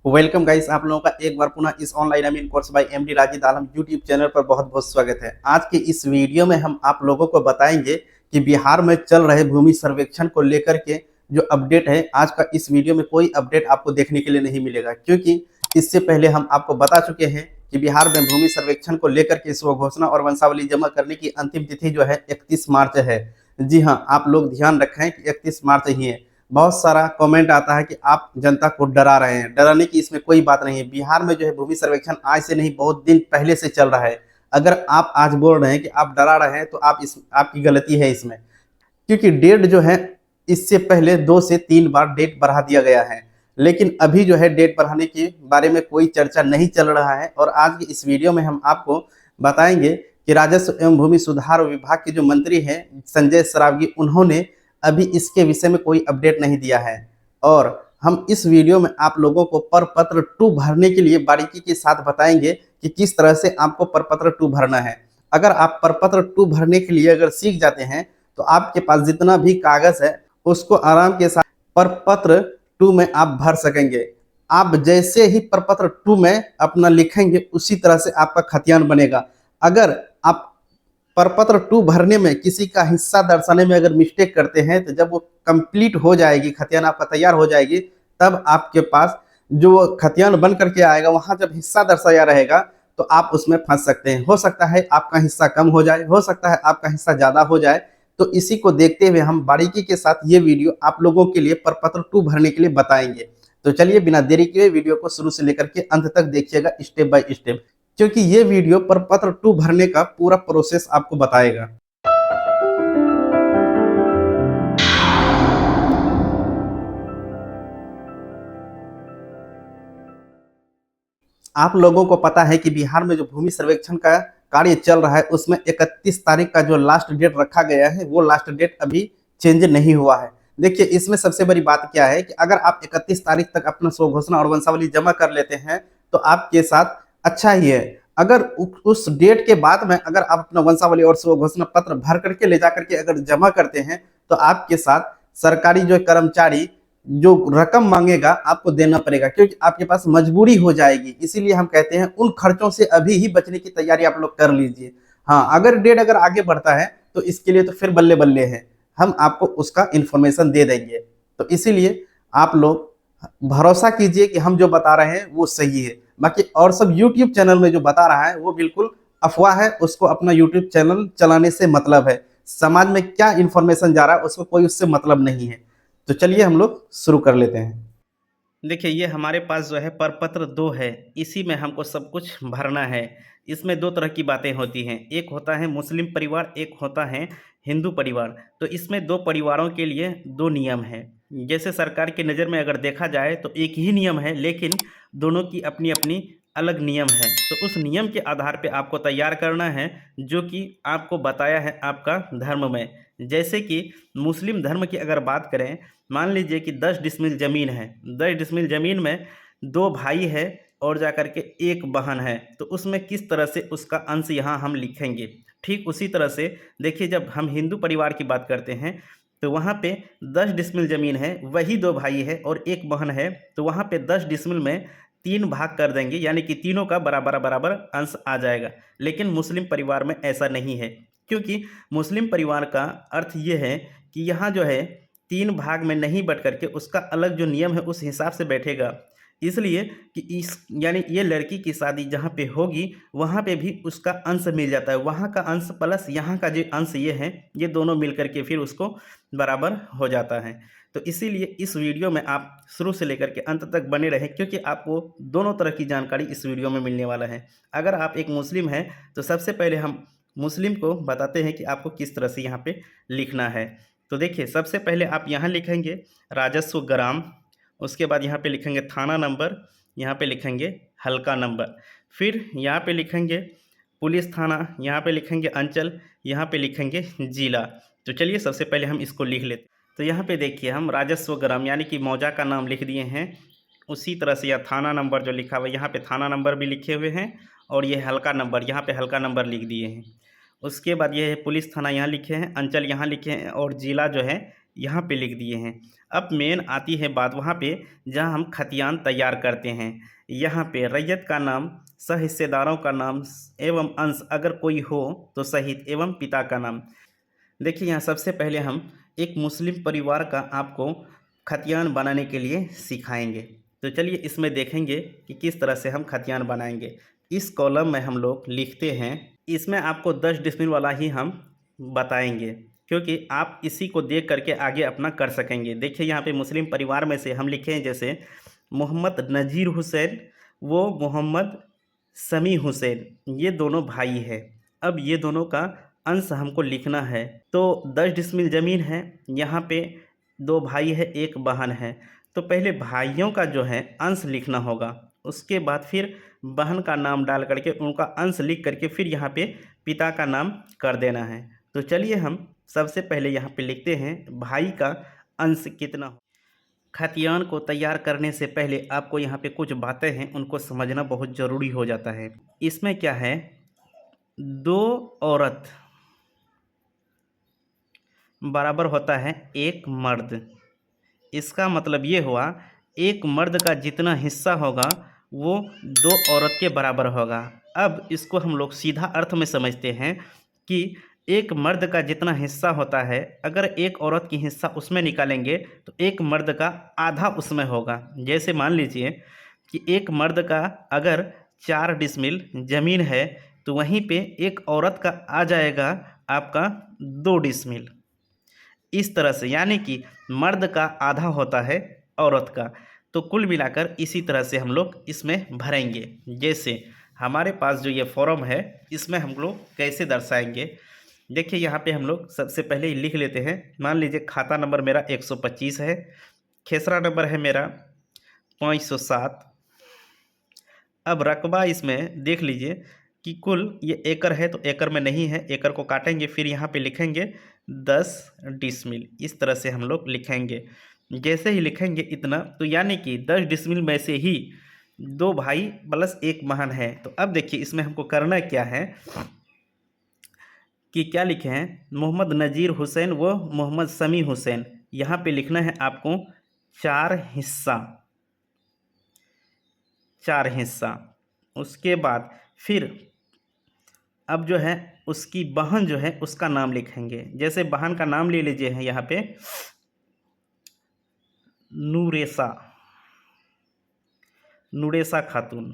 Welcome guys, आप लोगों का एक बार पुनः इस ऑनलाइन अमीन कोर्स बाय एमडी राजिद आलम यूट्यूब चैनल पर बहुत बहुत स्वागत है। आज के इस वीडियो में हम आप लोगों को बताएंगे कि बिहार में चल रहे भूमि सर्वेक्षण को लेकर के जो अपडेट है। आज का इस वीडियो में कोई अपडेट आपको देखने के लिए नहीं मिलेगा, क्योंकि इससे पहले हम आपको बता चुके हैं कि बिहार में भूमि सर्वेक्षण को लेकर के स्व घोषणा और वंशावली जमा करने की अंतिम तिथि जो है 31 मार्च है। जी हाँ, आप लोग ध्यान रखें कि 31 मार्च ही है। बहुत सारा कमेंट आता है कि आप जनता को डरा रहे हैं। डराने की इसमें कोई बात नहीं है। बिहार में जो है भूमि सर्वेक्षण आज से नहीं, बहुत दिन पहले से चल रहा है। अगर आप आज बोल रहे हैं कि आप डरा रहे हैं तो आपकी गलती है इसमें, क्योंकि डेट जो है इससे पहले 2 से 3 बार डेट बढ़ा दिया गया है। लेकिन अभी जो है डेट बढ़ाने के बारे में कोई चर्चा नहीं चल रहा है। और आज की इस वीडियो में हम आपको बताएंगे कि राजस्व एवं भूमि सुधार विभाग के जो मंत्री हैं संजय सरावगी, उन्होंने अभी इसके विषय में कोई अपडेट नहीं दिया है। और हम इस वीडियो में आप लोगों को प्रपत्र 2 भरने के लिए बारीकी के साथ बताएंगे कि किस तरह से आपको प्रपत्र 2 भरना है। अगर आप प्रपत्र 2 भरने के लिए अगर सीख जाते हैं तो आपके पास जितना भी कागज है उसको आराम के साथ प्रपत्र 2 में आप भर सकेंगे। आप जैसे ही प्रपत्र 2 में अपना लिखेंगे उसी तरह से आपका खतियान बनेगा। अगर आप प्रपत्र 2 भरने में किसी का हिस्सा दर्शाने में अगर मिस्टेक करते हैं तो जब वो कंप्लीट हो जाएगी, खतियान आपका तैयार हो जाएगी, तब आपके पास जो खतियान बन करके आएगा वहां जब हिस्सा दर्शाया रहेगा तो आप उसमें फंस सकते हैं। हो सकता है आपका हिस्सा कम हो जाए, हो सकता है आपका हिस्सा ज्यादा हो जाए। तो इसी को देखते हुए हम बारीकी के साथ ये वीडियो आप लोगों के लिए प्रपत्र 2 भरने के लिए बताएंगे। तो चलिए बिना देरी किए वीडियो को शुरू से लेकर के अंत तक देखिएगा, स्टेप बाय स्टेप, क्योंकि ये वीडियो प्रपत्र 2 भरने का पूरा प्रोसेस आपको बताएगा। आप लोगों को पता है कि बिहार में जो भूमि सर्वेक्षण का कार्य चल रहा है उसमें 31 तारीख का जो लास्ट डेट रखा गया है वो लास्ट डेट अभी चेंज नहीं हुआ है। देखिए, इसमें सबसे बड़ी बात क्या है कि अगर आप 31 तारीख तक अपना स्व घोषणा और वंशावली जमा कर लेते हैं तो आपके साथ अच्छा ही है। अगर उस डेट के बाद में अगर आप अपना वंशावली और स्व घोषणा पत्र भर करके ले जा करके अगर जमा करते हैं तो आपके साथ सरकारी जो कर्मचारी जो रकम मांगेगा आपको देना पड़ेगा, क्योंकि आपके पास मजबूरी हो जाएगी। इसीलिए हम कहते हैं उन खर्चों से अभी ही बचने की तैयारी आप लोग कर लीजिए। हाँ, अगर डेट अगर आगे बढ़ता है तो इसके लिए तो फिर बल्ले बल्ले है, हम आपको उसका इंफॉर्मेशन दे देंगे। तो इसीलिए आप लोग भरोसा कीजिए कि हम जो बता रहे हैं वो सही है। बाकी और सब यूट्यूब चैनल में जो बता रहा है वो बिल्कुल अफवाह है। उसको अपना यूट्यूब चैनल चलाने से मतलब है, समाज में क्या इंफॉर्मेशन जा रहा है उसको कोई उससे मतलब नहीं है। तो चलिए हम लोग शुरू कर लेते हैं। देखिए, ये हमारे पास जो है प्रपत्र 2 है, इसी में हमको सब कुछ भरना है। इसमें 2 तरह की बातें होती हैं, एक होता है मुस्लिम परिवार, एक होता है हिंदू परिवार। तो इसमें 2 परिवारों के लिए 2 नियम हैं। जैसे सरकार की नज़र में अगर देखा जाए तो एक ही नियम है, लेकिन दोनों की अपनी अपनी अलग नियम है। तो उस नियम के आधार पे आपको तैयार करना है, जो कि आपको बताया है आपका धर्म में। जैसे कि मुस्लिम धर्म की अगर बात करें, मान लीजिए कि 10 डिसमिल ज़मीन है। 10 डिसमिल ज़मीन में 2 भाई है और जा कर के 1 बहन है, तो उसमें किस तरह से उसका अंश यहाँ हम लिखेंगे। ठीक उसी तरह से देखिए, जब हम हिंदू परिवार की बात करते हैं तो वहाँ पे 10 डिसमिल ज़मीन है, वही 2 भाई है और 1 बहन है, तो वहाँ पे 10 डिसमिल में 3 भाग कर देंगे, यानी कि तीनों का बराबर बराबर अंश आ जाएगा। लेकिन मुस्लिम परिवार में ऐसा नहीं है, क्योंकि मुस्लिम परिवार का अर्थ ये है कि यहाँ जो है 3 भाग में नहीं बट करके उसका अलग जो नियम है उस हिसाब से बैठेगा। इसलिए कि इस यानी ये लड़की की शादी जहाँ पे होगी वहाँ पे भी उसका अंश मिल जाता है। वहाँ का अंश प्लस यहाँ का जो अंश ये है, ये दोनों मिल कर के फिर उसको बराबर हो जाता है। तो इसीलिए इस वीडियो में आप शुरू से लेकर के अंत तक बने रहें, क्योंकि आपको दोनों तरह की जानकारी इस वीडियो में मिलने वाला है। अगर आप एक मुस्लिम हैं तो सबसे पहले हम मुस्लिम को बताते हैं कि आपको किस तरह से यहाँ पे लिखना है। तो देखिए, सबसे पहले आप यहाँ लिखेंगे राजस्व ग्राम, उसके बाद यहाँ पे लिखेंगे थाना नंबर, यहाँ पे लिखेंगे हल्का नंबर, फिर यहाँ पे लिखेंगे पुलिस थाना, यहाँ पे लिखेंगे अंचल, यहाँ पे लिखेंगे जिला। तो चलिए सबसे पहले हम इसको लिख लेते। तो यहाँ पे देखिए, हम राजस्व ग्राम यानी कि मौजा का नाम लिख दिए हैं। उसी तरह से यह थाना नंबर जो लिखा हुआ है यहाँ पे थाना नंबर भी लिखे हुए हैं, और ये हल्का नंबर यहाँ पे हल्का नंबर लिख दिए हैं। उसके बाद ये है पुलिस थाना यहाँ लिखे हैं, अंचल यहाँ लिखे हैं, और ज़िला जो है यहाँ पे लिख दिए हैं। अब मेन आती है बात वहाँ पे जहाँ हम खतियान तैयार करते हैं। यहाँ पे रैयत का नाम, सहिस्सेदारों का नाम एवं अंश अगर कोई हो तो सहित एवं पिता का नाम। देखिए यहाँ सबसे पहले हम एक मुस्लिम परिवार का आपको खतियान बनाने के लिए सिखाएंगे। तो चलिए इसमें देखेंगे कि किस तरह से हम खतियान बनाएंगे। इस कॉलम में हम लोग लिखते हैं, इसमें आपको 10 डिसमिल वाला ही हम बताएंगे क्योंकि आप इसी को देख करके आगे अपना कर सकेंगे। देखिए यहाँ पे मुस्लिम परिवार में से हम लिखे हैं जैसे मोहम्मद नज़ीर हुसैन वो मोहम्मद समी हुसैन, ये दोनों भाई है। अब ये दोनों का अंश हमको लिखना है। तो 10 डिसमिल ज़मीन है, यहाँ पे 2 भाई है 1 बहन है। तो पहले भाइयों का जो है अंश लिखना होगा, उसके बाद फिर बहन का नाम डाल करके उनका अंश लिख करके फिर यहाँ पे पिता का नाम कर देना है। तो चलिए हम सबसे पहले यहाँ पे लिखते हैं भाई का अंश कितना हो। खतियान को तैयार करने से पहले आपको यहाँ पे कुछ बातें हैं उनको समझना बहुत ज़रूरी हो जाता है। इसमें क्या है, 2 औरत बराबर होता है 1 मर्द। इसका मतलब ये हुआ एक मर्द का जितना हिस्सा होगा वो 2 औरत के बराबर होगा। अब इसको हम लोग सीधा अर्थ में समझते हैं कि एक मर्द का जितना हिस्सा होता है, अगर एक औरत की हिस्सा उसमें निकालेंगे तो एक मर्द का आधा उसमें होगा। जैसे मान लीजिए कि एक मर्द का अगर 4 डिसमिल ज़मीन है तो वहीं पे एक औरत का आ जाएगा आपका 2 डिसमिल। इस तरह से यानी कि मर्द का आधा होता है औरत का। तो कुल मिलाकर इसी तरह से हम लोग इसमें भरेंगे। जैसे हमारे पास जो ये फॉर्म है इसमें हम लोग कैसे दर्शाएंगे, देखिए यहाँ पे हम लोग सबसे पहले ही लिख लेते हैं। मान लीजिए खाता नंबर मेरा 125 है, खेसरा नंबर है मेरा 507। अब रकबा इसमें देख लीजिए कि कुल ये एकड़ है तो एकड़ में नहीं है, एकड़ को काटेंगे फिर यहाँ पे लिखेंगे 10 डिसमिल। इस तरह से हम लोग लिखेंगे। जैसे ही लिखेंगे इतना तो यानी कि 10 डिसमिल में से ही 2 भाई प्लस 1 बहन है। तो अब देखिए इसमें हमको करना क्या है कि क्या लिखे हैं, मोहम्मद नज़ीर हुसैन व मोहम्मद समी हुसैन। यहाँ पे लिखना है आपको 4 हिस्सा, 4 हिस्सा। उसके बाद फिर अब जो है उसकी बहन जो है उसका नाम लिखेंगे। जैसे बहन का नाम ले लीजिए है यहाँ पे नूरेसा, नूरेसा खातून।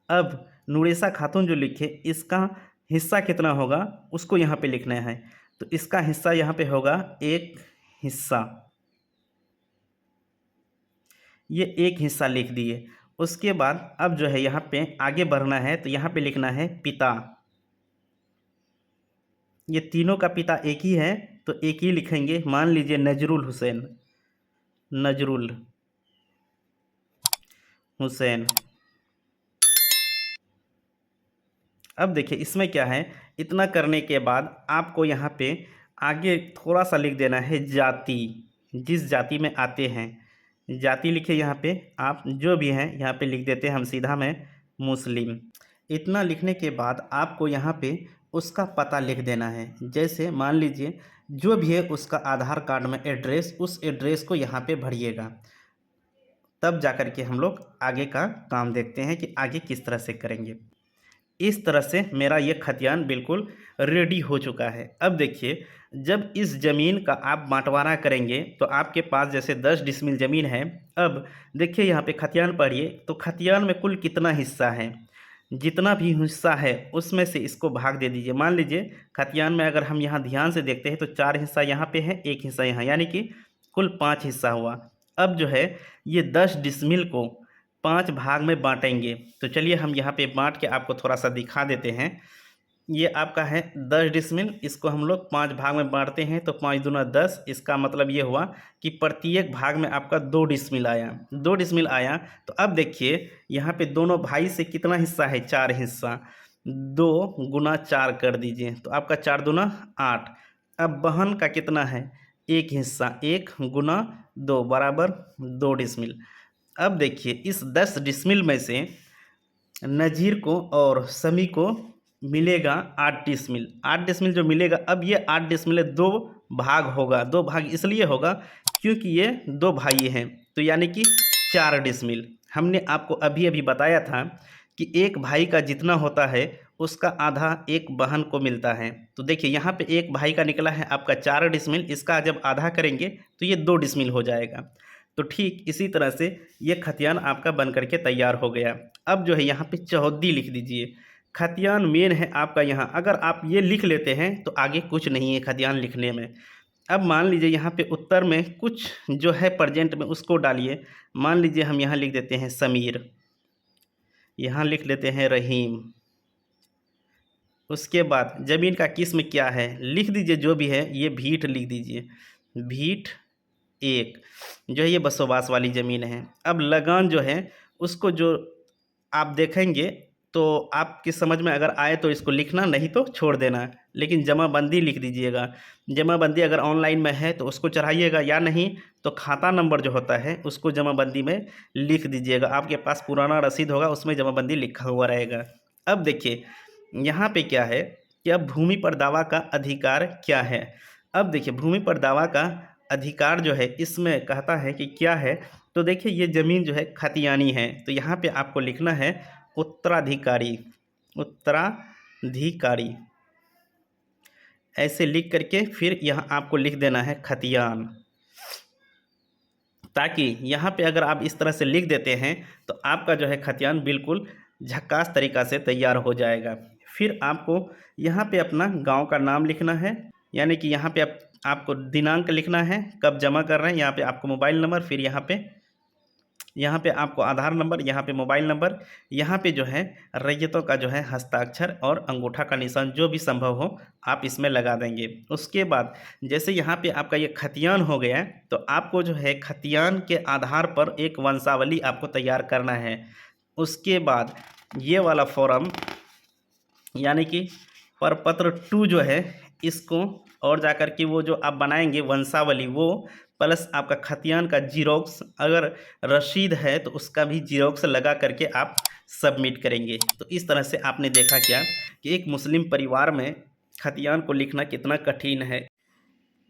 अब नूरेसा खातून जो लिखे इसका हिस्सा कितना होगा उसको यहाँ पे लिखना है। तो इसका हिस्सा यहाँ पे होगा 1 हिस्सा, ये 1 हिस्सा लिख दिए। उसके बाद अब जो है यहाँ पे आगे बढ़ना है तो यहाँ पे लिखना है पिता। ये तीनों का पिता एक ही है तो एक ही लिखेंगे। मान लीजिए नजरुल हुसैन, नजरुल हुसैन। अब देखिए इसमें क्या है, इतना करने के बाद आपको यहाँ पे आगे थोड़ा सा लिख देना है जाति, जिस जाति में आते हैं जाति लिखे। यहाँ पे आप जो भी हैं यहाँ पे लिख देते हैं हम सीधा में मुस्लिम। इतना लिखने के बाद आपको यहाँ पे उसका पता लिख देना है। जैसे मान लीजिए जो भी है उसका आधार कार्ड में एड्रेस, उस एड्रेस को यहाँ पे भरिएगा। तब जा कर के हम लोग आगे का काम देखते हैं कि आगे किस तरह से करेंगे। इस तरह से मेरा ये खतियान बिल्कुल रेडी हो चुका है। अब देखिए जब इस ज़मीन का आप बंटवारा करेंगे तो आपके पास जैसे 10 डिसमिल ज़मीन है। अब देखिए यहाँ पे खतियान पढ़िए तो खतियान में कुल कितना हिस्सा है, जितना भी हिस्सा है उसमें से इसको भाग दे दीजिए। मान लीजिए खतियान में अगर हम यहाँ ध्यान से देखते हैं तो 4 हिस्सा यहाँ पे है, 1 हिस्सा यहाँ, यानी कि कुल 5 हिस्सा हुआ। अब जो है ये 10 डिसमिल को 5 भाग में बांटेंगे। तो चलिए हम यहाँ पे बांट के आपको थोड़ा सा दिखा देते हैं। ये आपका है 10 डिसमिल, इसको हम लोग 5 भाग में बांटते हैं तो 5 दूना 10। इसका मतलब ये हुआ कि प्रत्येक भाग में आपका 2 डिसमिल आया, 2 डिसमिल आया। तो अब देखिए यहाँ पे दोनों भाई से कितना हिस्सा है, 4 हिस्सा। 2 गुना 4 कर दीजिए तो आपका 4 दूना 8। अब बहन का कितना है, 1 हिस्सा, 1 गुना 2 बराबर 2 डिसमिल। अब देखिए इस 10 डिसमिल में से नज़ीर को और समी को मिलेगा 8 डिसमिल। 8 डिसमिल जो मिलेगा, अब ये 8 डिसमिल 2 भाग होगा, 2 भाग इसलिए होगा क्योंकि ये 2 भाई हैं, तो यानी कि 4 डिसमिल। हमने आपको अभी अभी बताया था कि एक भाई का जितना होता है उसका आधा एक बहन को मिलता है। तो देखिए यहाँ पे एक भाई का निकला है आपका 4 डिसमिल, इसका जब आधा करेंगे तो ये 2 डिसमिल हो जाएगा। तो ठीक इसी तरह से ये खतियान आपका बन करके तैयार हो गया। अब जो है यहाँ पे चौहद्दी लिख दीजिए। खतियान मेन है आपका यहाँ, अगर आप ये लिख लेते हैं तो आगे कुछ नहीं है खतियान लिखने में। अब मान लीजिए यहाँ पे उत्तर में कुछ जो है प्रेजेंट में उसको डालिए। मान लीजिए हम यहाँ लिख देते हैं समीर, यहाँ लिख लेते हैं रहीम। उसके बाद ज़मीन का किस्म क्या है लिख दीजिए, जो भी है ये भीट लिख दीजिए। भीट एक जो है ये बसोबास वाली ज़मीन है। अब लगान जो है उसको जो आप देखेंगे तो आपकी समझ में अगर आए तो इसको लिखना, नहीं तो छोड़ देना। लेकिन जमाबंदी लिख दीजिएगा। जमाबंदी अगर ऑनलाइन में है तो उसको चढ़ाइएगा, या नहीं तो खाता नंबर जो होता है उसको जमाबंदी में लिख दीजिएगा। आपके पास पुराना रसीद होगा उसमें जमाबंदी लिखा हुआ रहेगा। अब देखिए यहाँ पे क्या है कि अब भूमि पर दावा का अधिकार क्या है। अब देखिए भूमि पर दावा का अधिकार जो है इसमें कहता है कि क्या है, तो देखिए ये ज़मीन जो है खतियानी है, तो यहाँ पे आपको लिखना है उत्तराधिकारी। उत्तराधिकारी ऐसे लिख करके फिर यहाँ आपको लिख देना है खतियान, ताकि यहाँ पे अगर आप इस तरह से लिख देते हैं तो आपका जो है खतियान बिल्कुल झक्कास तरीक़ा से तैयार हो जाएगा। फिर आपको यहाँ पे अपना गांव का नाम लिखना है, यानी कि यहाँ पे आपको दिनांक लिखना है कब जमा कर रहे हैं, यहाँ पे आपको मोबाइल नंबर, फिर यहाँ पे आपको आधार नंबर, यहाँ पे मोबाइल नंबर, यहाँ पे जो है रैयतों का जो है हस्ताक्षर और अंगूठा का निशान जो भी संभव हो आप इसमें लगा देंगे। उसके बाद जैसे यहाँ पे आपका ये खतियान हो गया तो आपको जो है खतियान के आधार पर एक वंशावली आपको तैयार करना है। उसके बाद ये वाला फॉर्म यानी कि प्रपत्र 2 जो है इसको और जाकर के वो जो आप बनाएंगे वंशावली, वो प्लस आपका खतियान का जीरोक्स, अगर रसीद है तो उसका भी जीरोक्स लगा करके आप सबमिट करेंगे। तो इस तरह से आपने देखा क्या कि एक मुस्लिम परिवार में खतियान को लिखना कितना कठिन है।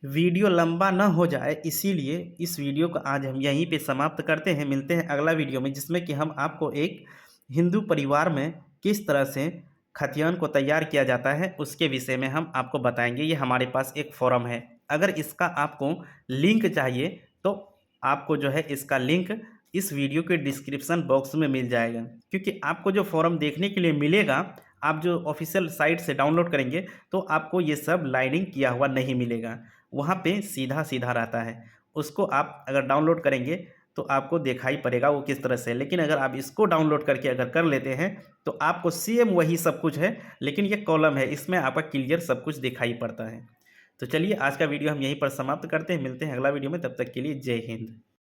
वीडियो लंबा ना हो जाए इसीलिए इस वीडियो को आज हम यहीं पे समाप्त करते हैं। मिलते हैं अगला वीडियो में, जिसमें कि हम आपको एक हिंदू परिवार में किस तरह से खतियान को तैयार किया जाता है उसके विषय में हम आपको बताएंगे। ये हमारे पास एक फॉर्म है, अगर इसका आपको लिंक चाहिए तो आपको जो है इसका लिंक इस वीडियो के डिस्क्रिप्शन बॉक्स में मिल जाएगा। क्योंकि आपको जो फॉर्म देखने के लिए मिलेगा, आप जो ऑफिशियल साइट से डाउनलोड करेंगे तो आपको ये सब लाइनिंग किया हुआ नहीं मिलेगा, वहाँ पे सीधा सीधा रहता है। उसको आप अगर डाउनलोड करेंगे तो आपको दिखाई पड़ेगा वो किस तरह से। लेकिन अगर आप इसको डाउनलोड करके अगर कर लेते हैं तो आपको सेम वही सब कुछ है, लेकिन ये कॉलम है, इसमें आपका क्लियर सब कुछ दिखाई पड़ता है। तो चलिए आज का वीडियो हम यहीं पर समाप्त करते हैं, मिलते हैं अगला वीडियो में, तब तक के लिए जय हिंद।